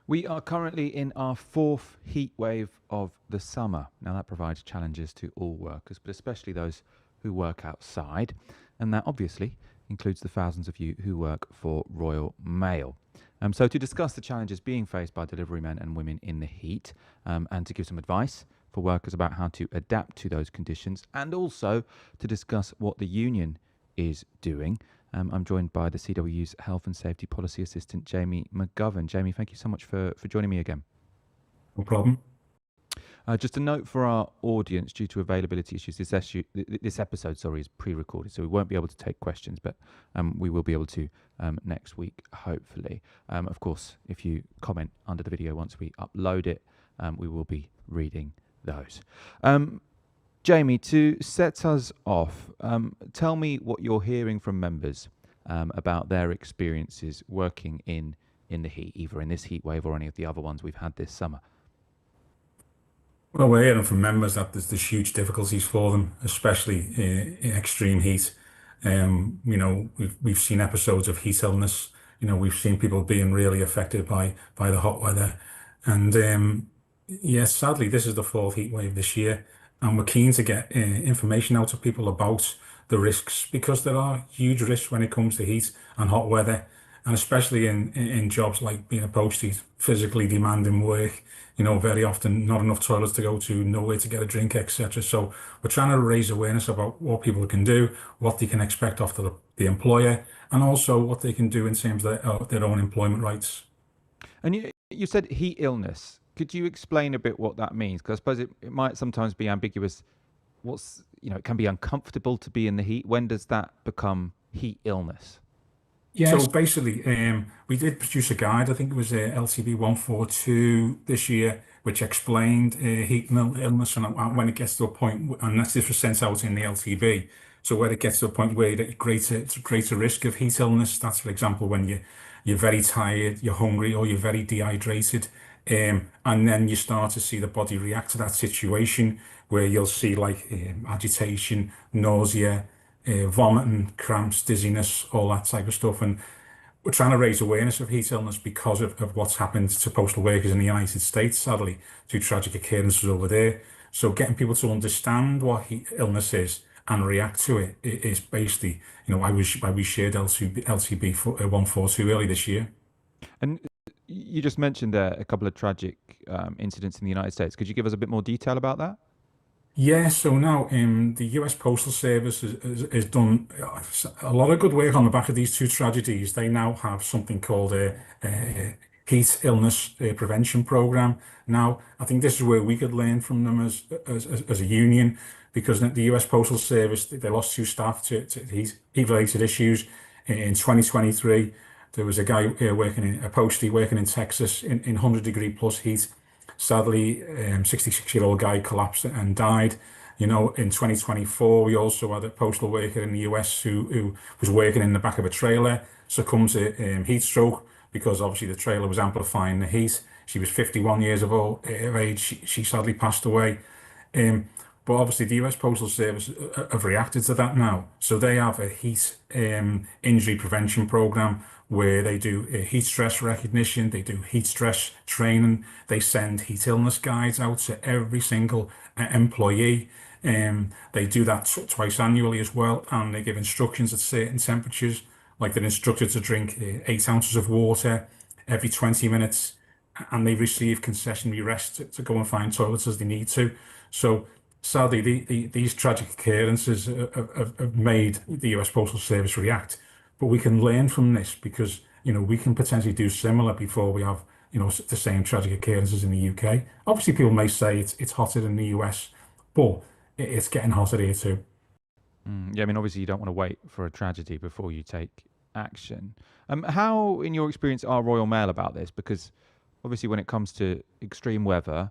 We are currently in our fourth heat wave of the summer. Now, that provides challenges to all workers, but especially those who work outside. And that obviously includes the thousands of you who work for Royal Mail. So to discuss the challenges being faced by delivery men and women in the heat, and to give some advice for workers about how to adapt to those conditions, and also to discuss what the union is doing, I'm joined by the CWU's Health and Safety Policy Assistant, Jamie McGovern. Jamie, thank you so much for joining me again. No problem. Just a note for our audience, due to availability issues, this episode, is pre-recorded, so we won't be able to take questions, but we will be able to next week, hopefully. Of course, if you comment under the video once we upload it, we will be reading those. Jamie, to set us off, tell me what you're hearing from members about their experiences working in the heat, either in this heat wave or any of the other ones we've had this summer. Well, we're hearing from members that there's huge difficulties for them, especially in extreme heat. We've seen episodes of heat illness. We've seen people being really affected by the hot weather, and yes, sadly, this is the fourth heat wave this year, and we're keen to get information out to people about the risks, because there are huge risks when it comes to heat and hot weather, and especially in jobs like being a postie, physically demanding work. Very often not enough toilets to go to, nowhere to get a drink, etc. So we're trying to raise awareness about what people can do, what they can expect of the employer, and also what they can do in terms of their own employment rights. And you said heat illness. Could you explain a bit what that means? Because I suppose it might sometimes be ambiguous. It can be uncomfortable to be in the heat. When does that become heat illness? Yeah, so basically, we did produce a guide. I think it was LCB 142 this year, which explained heat illness and when it gets to a point, and this was sent out in the LTB. So where it gets to a point where it's greater risk of heat illness, that's, for example, when you're very tired, you're hungry, or you're very dehydrated. And then you start to see the body react to that situation, where you'll see like agitation, nausea, vomiting, cramps, dizziness, all that type of stuff. And we're trying to raise awareness of heat illness because of what's happened to postal workers in the United States, sadly, through tragic occurrences over there. So getting people to understand what heat illness is and react to it is basically, why we shared LCB 142 early this year. And you just mentioned there a couple of tragic incidents in the United States. Could you give us a bit more detail about that? Yeah, so now the US Postal Service has done a lot of good work on the back of these two tragedies. They now have something called a heat illness prevention program. Now, I think this is where we could learn from them as a union, because the US Postal Service, they lost two staff to heat-related issues in 2023. There was a guy a postie working in Texas in 100-degree plus heat. Sadly, 66-year-old guy collapsed and died. In 2024, we also had a postal worker in the US who was working in the back of a trailer, succumbed to heat stroke because obviously the trailer was amplifying the heat. She was 51 years of age. She sadly passed away. But obviously the US Postal Service have reacted to that now. So they have a heat injury prevention program where they do heat stress recognition, they do heat stress training, they send heat illness guides out to every single employee. They do that twice annually as well, and they give instructions at certain temperatures, like they're instructed to drink 8 ounces of water every 20 minutes, and they receive concessionary rest to go and find toilets as they need to. So sadly, these tragic occurrences have made the US Postal Service react. But we can learn from this, because we can potentially do similar before we have the same tragic occurrences in the UK. Obviously, people may say it's hotter in the US, but it's getting hotter here too. Yeah, I mean, obviously, you don't want to wait for a tragedy before you take action. How, in your experience, are Royal Mail about this? Because obviously, when it comes to extreme weather,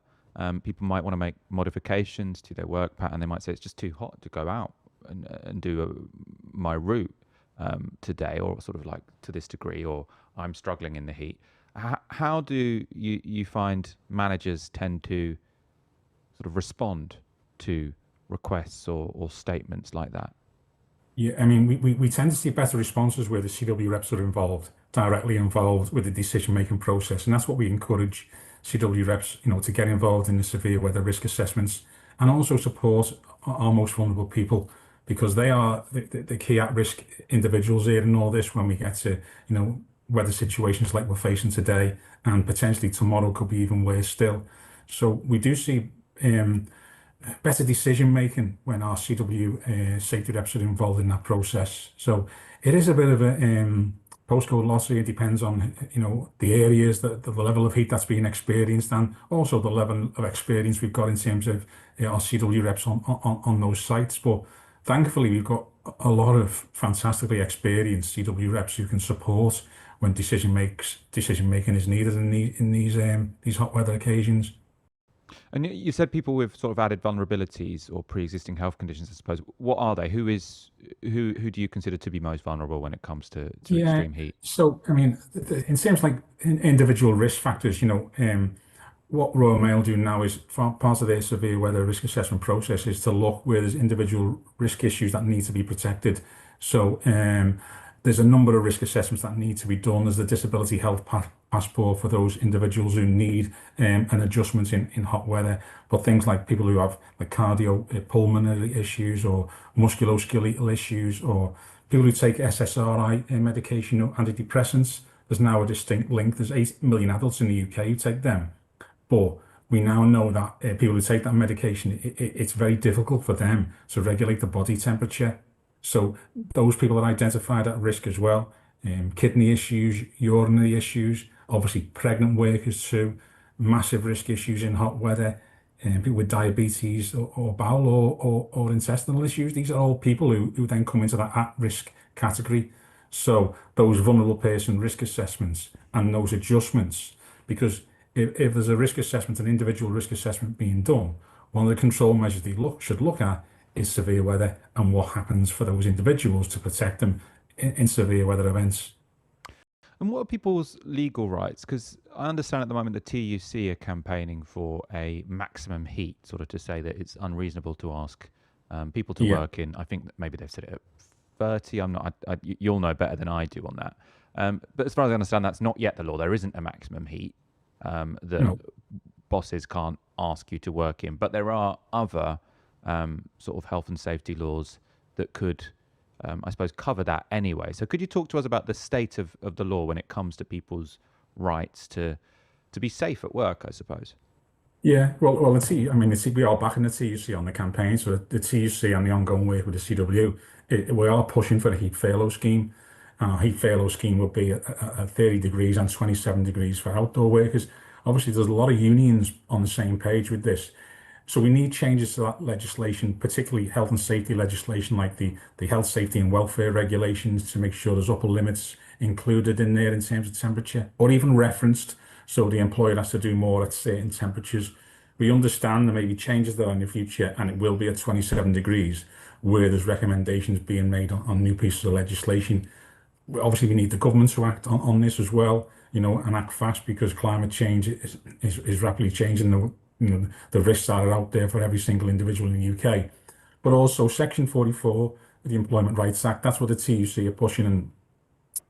people might want to make modifications to their work pattern. They might say it's just too hot to go out and do my route today, or sort of like to this degree, or I'm struggling in the heat. How do you find managers tend to sort of respond to requests or statements like that? Yeah, I mean, we tend to see better responses where the CW reps are involved directly involved with the decision-making process. And that's what we encourage CW reps, to get involved in the severe weather risk assessments and also support our most vulnerable people because they are the key at-risk individuals here in all this when we get to, weather situations like we're facing today and potentially tomorrow could be even worse still. So we do see better decision making when our CW safety reps are involved in that process. So it is a bit of a postcode lottery. It depends on the areas, the level of heat that's being experienced, and also the level of experience we've got in terms of our CW reps on those sites. But thankfully, we've got a lot of fantastically experienced CW reps who can support when decision making is needed in these hot weather occasions. And you said people with sort of added vulnerabilities or pre-existing health conditions, I suppose. What are they? Who do you consider to be most vulnerable when it comes to extreme heat? So, I mean, in terms like individual risk factors, what Royal Mail do now is part of their severe weather risk assessment process is to look where there's individual risk issues that need to be protected. So there's a number of risk assessments that need to be done. There's the disability health passport for those individuals who need an adjustment in hot weather. But things like people who have like cardiopulmonary issues or musculoskeletal issues or people who take SSRI medication or antidepressants, there's now a distinct link. There's 8 million adults in the UK who take them. But we now know that people who take that medication, it's very difficult for them to regulate the body temperature. So those people are identified at risk as well. Kidney issues, urinary issues, obviously pregnant workers too, massive risk issues in hot weather, people with diabetes or bowel or intestinal issues. These are all people who then come into that at-risk category. So those vulnerable person risk assessments and those adjustments, because if there's a risk assessment, an individual risk assessment being done, one of the control measures they should look at is severe weather and what happens for those individuals to protect them in severe weather events. And what are people's legal rights? Because I understand at the moment the TUC are campaigning for a maximum heat, sort of to say that it's unreasonable to ask people to work in. I think that maybe they've said it at 30. I'm not. You'll know better than I do on that. But as far as I understand, that's not yet the law. There isn't a maximum heat that bosses can't ask you to work in. But there are other sort of health and safety laws that could, I suppose, cover that anyway. So could you talk to us about the state of the law when it comes to people's rights to be safe at work, I suppose? Yeah, well, we are backing the TUC on the campaign. So the TUC and the ongoing work with the CWU, we are pushing for a heat furlough scheme. And our heat furlough scheme would be at 30 degrees and 27 degrees for outdoor workers. Obviously, there's a lot of unions on the same page with this. So we need changes to that legislation, particularly health and safety legislation like the health, safety and welfare regulations to make sure there's upper limits included in there in terms of temperature or even referenced so the employer has to do more at certain temperatures. We understand there may be changes there in the future and it will be at 27 degrees where there's recommendations being made on new pieces of legislation. Obviously, we need the government to act on this as well, and act fast because climate change is rapidly changing the risks that are out there for every single individual in the UK. But also Section 44 of the Employment Rights Act, that's what the TUC are pushing, and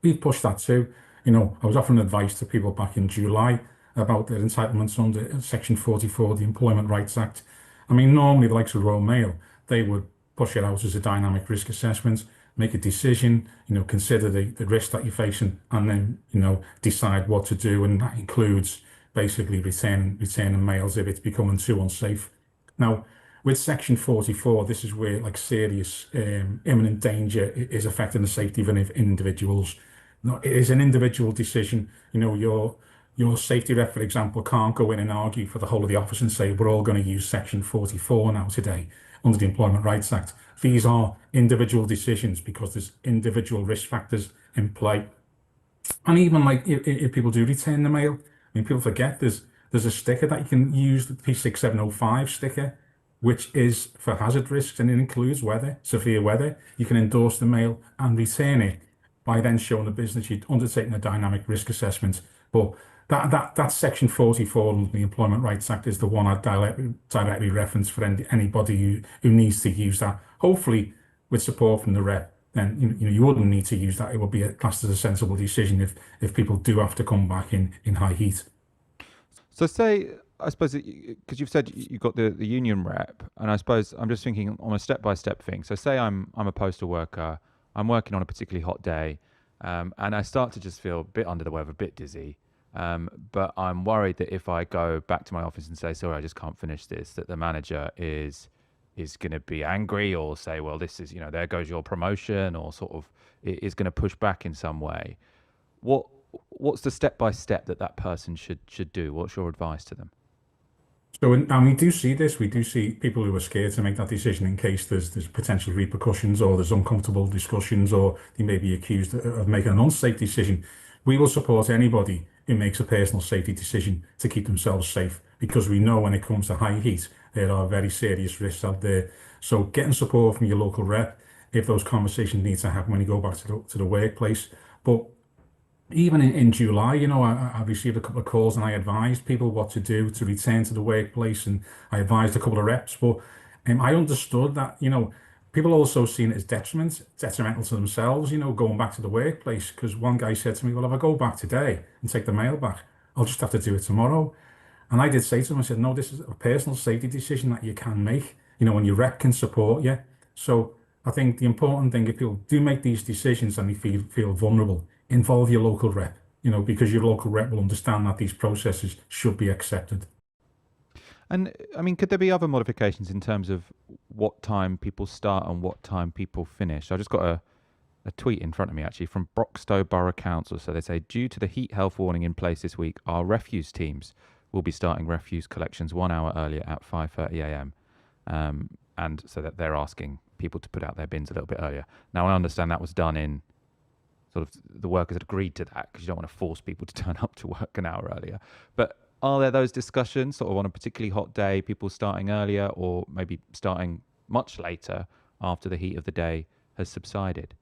we've pushed that too. I was offering advice to people back in July about their entitlements under Section 44 of the Employment Rights Act. I mean, normally the likes of Royal Mail, they would push it out as a dynamic risk assessment, make a decision, consider the risk that you're facing, and then, decide what to do. And that includes basically returning mails if it's becoming too unsafe. Now, with Section 44, this is where like serious imminent danger is affecting the safety of individuals. No, it is an individual decision. Your safety rep, for example, can't go in and argue for the whole of the office and say, we're all going to use Section 44 now today under the Employment Rights Act. These are individual decisions because there's individual risk factors in play. And even like if people do return the mail, I mean, people forget there's a sticker that you can use, the P6705 sticker, which is for hazard risks, and it includes weather, severe weather. You can endorse the mail and return it by then showing the business you'd undertaken a dynamic risk assessment. But that Section 44 of the Employment Rights Act is the one I directly reference for anybody who needs to use that. Hopefully, with support from the then you wouldn't need to use that. It would be classed as a sensible decision if people do have to come back in high heat. So say, I suppose, because you've said you got the union rep, and I suppose I'm just thinking on a step by step thing. So say I'm a postal worker, I'm working on a particularly hot day, and I start to just feel a bit under the weather, a bit dizzy. But I'm worried that if I go back to my office and say, sorry, I just can't finish this, that the manager is going to be angry or say, well, this is, there goes your promotion, or sort of is going to push back in some way. What what's the step by step that that person should do? What's your advice to them? So, and we do see this. We do see people who are scared to make that decision in case there's potential repercussions or there's uncomfortable discussions or they may be accused of making an unsafe decision. We will support anybody who makes a personal safety decision to keep themselves safe because we know when it comes to high heat, there are very serious risks out there. So getting support from your local rep if those conversations need to happen when you go back to the workplace. But even in July, I received a couple of calls and I advised people what to do to return to the workplace, and I advised a couple of reps. But I understood that, people also seen it as detrimental to themselves, going back to the workplace. Because one guy said to me, well, if I go back today and take the mail back, I'll just have to do it tomorrow. And I did say to him, I said, no, this is a personal safety decision that you can make, and your rep can support you. So I think the important thing, if people do make these decisions and they feel vulnerable, involve your local rep, because your local rep will understand that these processes should be accepted. And I mean, could there be other modifications in terms of what time people start and what time people finish? I just got a tweet in front of me actually from Broxtowe Borough Council. So they say, due to the heat health warning in place this week, our refuse teams will be starting refuse collections 1 hour earlier at 5:30 a.m. And so that they're asking people to put out their bins a little bit earlier. Now, I understand that was done in sort of the workers had agreed to that because you don't want to force people to turn up to work an hour earlier. But are there those discussions sort of on a particularly hot day, people starting earlier or maybe starting much later after the heat of the day has subsided?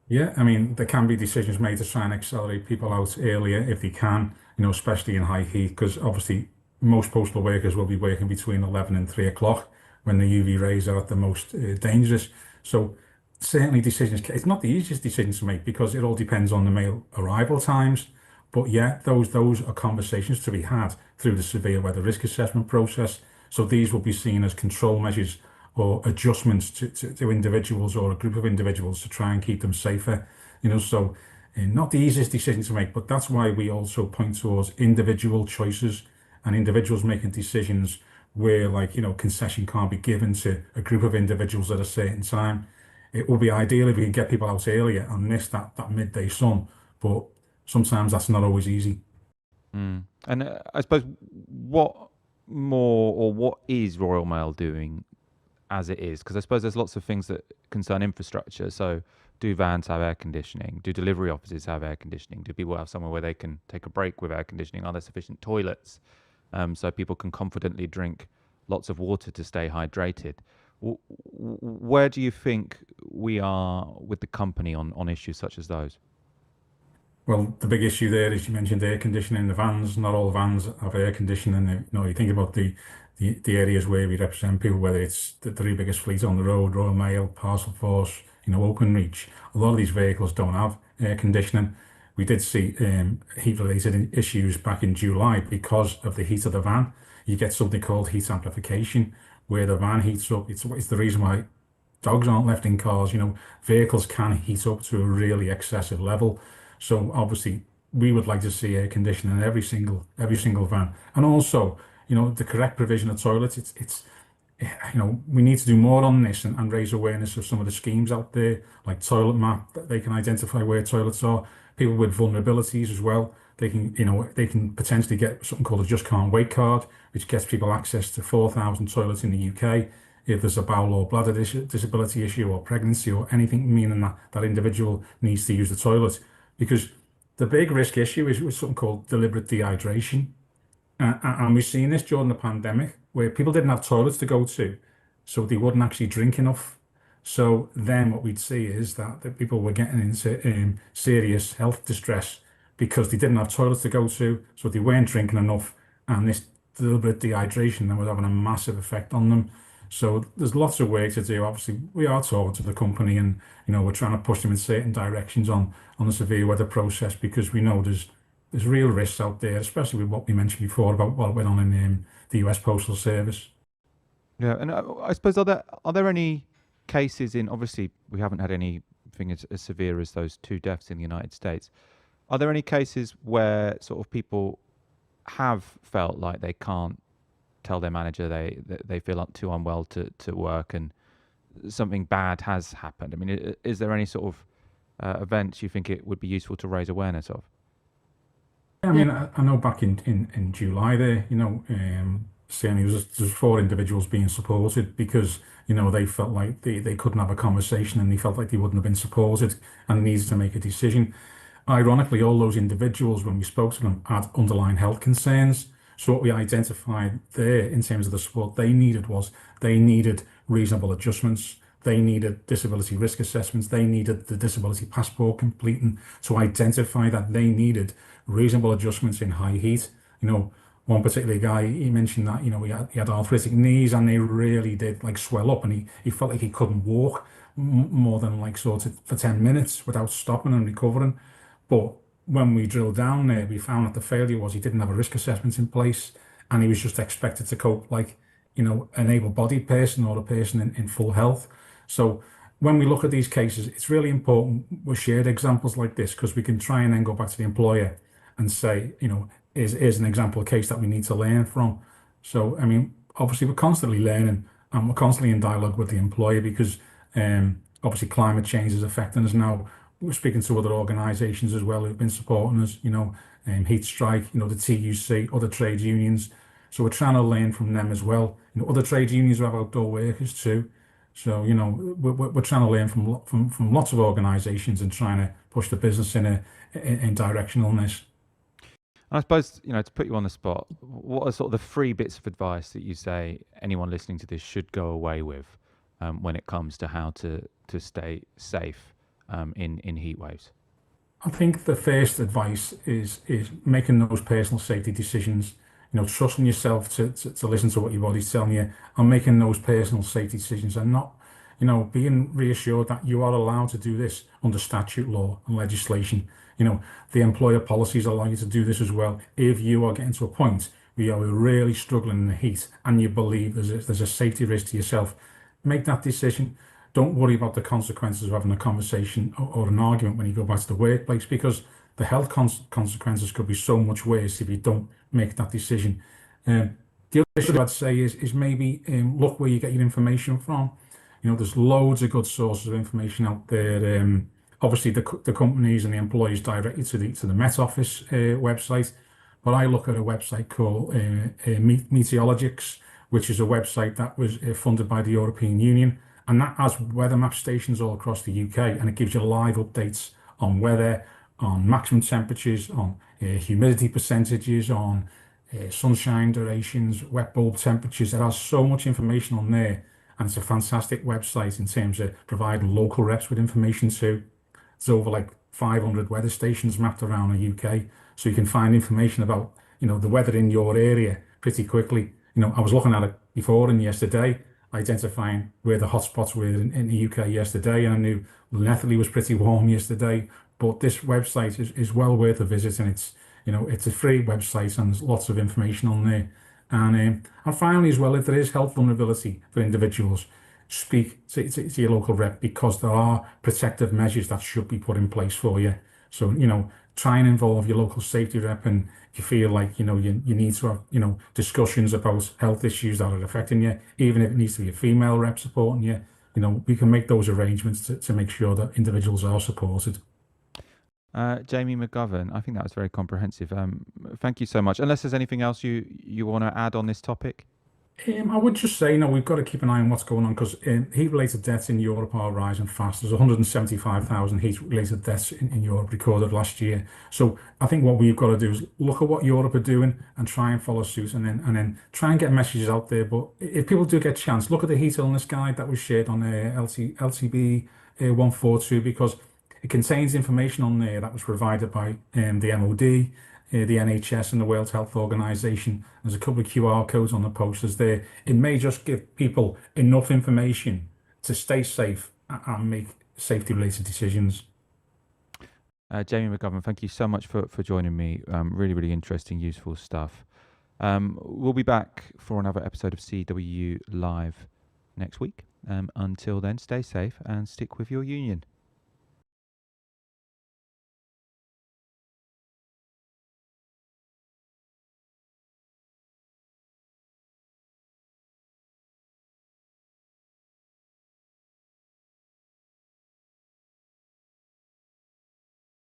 Yeah, I mean, there can be decisions made to try and accelerate people out earlier if they can, especially in high heat, because obviously most postal workers will be working between 11 and 3 o'clock when the UV rays are at the most dangerous. So certainly it's not the easiest decision to make because it all depends on the mail arrival times. But yeah, those are conversations to be had through the severe weather risk assessment process. So these will be seen as control measures or adjustments to individuals or a group of individuals to try and keep them safer. So not the easiest decision to make, but that's why we also point towards individual choices and individuals making decisions where, like, concession can't be given to a group of individuals at a certain time. It would be ideal if we could get people out earlier and miss that midday sun, but sometimes that's not always easy. Mm. And I suppose what more or what is Royal Mail doing as it is? Because I suppose there's lots of things that concern infrastructure. So do vans have air conditioning? Do delivery offices have air conditioning? Do people have somewhere where they can take a break with air conditioning? Are there sufficient toilets so people can confidently drink lots of water to stay hydrated? Where do you think we are with the company on issues such as those? Well, the big issue there is you mentioned air conditioning in the vans. Not all vans have air conditioning. You think about the areas where we represent people, whether it's the three biggest fleets on the road, Royal Mail, Parcel Force, Openreach. A lot of these vehicles don't have air conditioning. We did see heat-related issues back in July because of the heat of the van. You get something called heat amplification, where the van heats up. It's the reason why dogs aren't left in cars. Vehicles can heat up to a really excessive level. So obviously, we would like to see air conditioning in every single van, and also, the correct provision of toilets. We need to do more on this and raise awareness of some of the schemes out there, like Toilet Map, that they can identify where toilets are. People with vulnerabilities as well, they can potentially get something called a Just Can't Wait card, which gets people access to 4,000 toilets in the UK. If there's a bowel or bladder disability issue or pregnancy or anything meaning that individual needs to use the toilet, because the big risk issue is with something called deliberate dehydration. And we've seen this during the pandemic where people didn't have toilets to go to, so they wouldn't actually drink enough. So then what we'd see is that people were getting into serious health distress because they didn't have toilets to go to, so they weren't drinking enough, and this deliberate dehydration then was having a massive effect on them. So there's lots of work to do. Obviously, we are talking to the company, and we're trying to push them in certain directions on the severe weather process, because we know there's real risks out there, especially with what we mentioned before about what went on in the US Postal Service. Yeah, and I suppose are there any cases in, obviously we haven't had anything as severe as those two deaths in the United States. Are there any cases where sort of people have felt like they can't tell their manager they feel too unwell to work, and something bad has happened? I mean, is there any sort of events you think it would be useful to raise awareness of? I mean, I know back in July there, saying there's four individuals being supported because, they felt like they couldn't have a conversation, and they felt like they wouldn't have been supported and needed to make a decision. Ironically, all those individuals, when we spoke to them, had underlying health concerns. So what we identified there in terms of the support they needed was they needed reasonable adjustments. They needed disability risk assessments. They needed the disability passport completing to identify that they needed reasonable adjustments in high heat. One particular guy, he mentioned that, he had arthritic knees, and they really did like swell up, and he felt like he couldn't walk more than like sort of for 10 minutes without stopping and recovering. But when we drilled down there, we found that the failure was he didn't have a risk assessment in place, and he was just expected to cope like, an able-bodied person or a person in full health. So when we look at these cases, it's really important we shared examples like this, because we can try and then go back to the employer and say, is an example case that we need to learn from. So, I mean, obviously we're constantly learning, and we're constantly in dialogue with the employer, because obviously climate change is affecting us now. We're speaking to other organisations as well who've been supporting us, Heat Strike, the TUC, other trade unions. So we're trying to learn from them as well. Other trade unions have outdoor workers too. So, we're trying to learn from lots of organisations and trying to push the business in direction on this. And I suppose, to put you on the spot, what are sort of the three bits of advice that you say anyone listening to this should go away with when it comes to how to stay safe in heat waves? I think the first advice is making those personal safety decisions. Trusting yourself to listen to what your body's telling you, and making those personal safety decisions, and not, being reassured that you are allowed to do this under statute, law, and legislation. The employer policies allow you to do this as well. If you are getting to a point where you are really struggling in the heat, and you believe there's a safety risk to yourself, make that decision. Don't worry about the consequences of having a conversation or an argument when you go back to the workplace, because the health consequences could be so much worse if you don't make that decision. The other issue I'd say is maybe look where you get your information from. There's loads of good sources of information out there. Obviously, the companies and the employees direct you to the Met Office website, but I look at a website called Meteorologics, which is a website that was funded by the European Union, and that has weather map stations all across the UK, and it gives you live updates on weather, on maximum temperatures, on humidity percentages, on sunshine durations, wet bulb temperatures. It has so much information on there, and it's a fantastic website in terms of providing local reps with information too. There's over like 500 weather stations mapped around the UK, so you can find information about the weather in your area pretty quickly. I was looking at it before and yesterday, identifying where the hotspots were in the UK yesterday, and I knew Netherley was pretty warm yesterday. But this website is well worth a visit, and it's a free website, and there's lots of information on there. And finally, as well, if there is health vulnerability for individuals, speak to your local rep, because there are protective measures that should be put in place for you. So, try and involve your local safety rep, and if you feel like, you need to have, discussions about health issues that are affecting you, even if it needs to be a female rep supporting you, we can make those arrangements to make sure that individuals are supported. Jamie McGovern, I think that was very comprehensive. Thank you so much. Unless there's anything else you want to add on this topic? I would just say, we've got to keep an eye on what's going on, because heat-related deaths in Europe are rising fast. There's 175,000 heat-related deaths in Europe recorded last year. So I think what we've got to do is look at what Europe are doing and try and follow suit, and then try and get messages out there. But if people do get a chance, look at the heat illness guide that was shared on LTB 142, because it contains information on there that was provided by the MOD, the NHS and the World Health Organization. There's a couple of QR codes on the posters there. It may just give people enough information to stay safe and make safety-related decisions. Jamie McGovern, thank you so much for joining me. Really, really interesting, useful stuff. We'll be back for another episode of CWU Live next week. Until then, stay safe and stick with your union.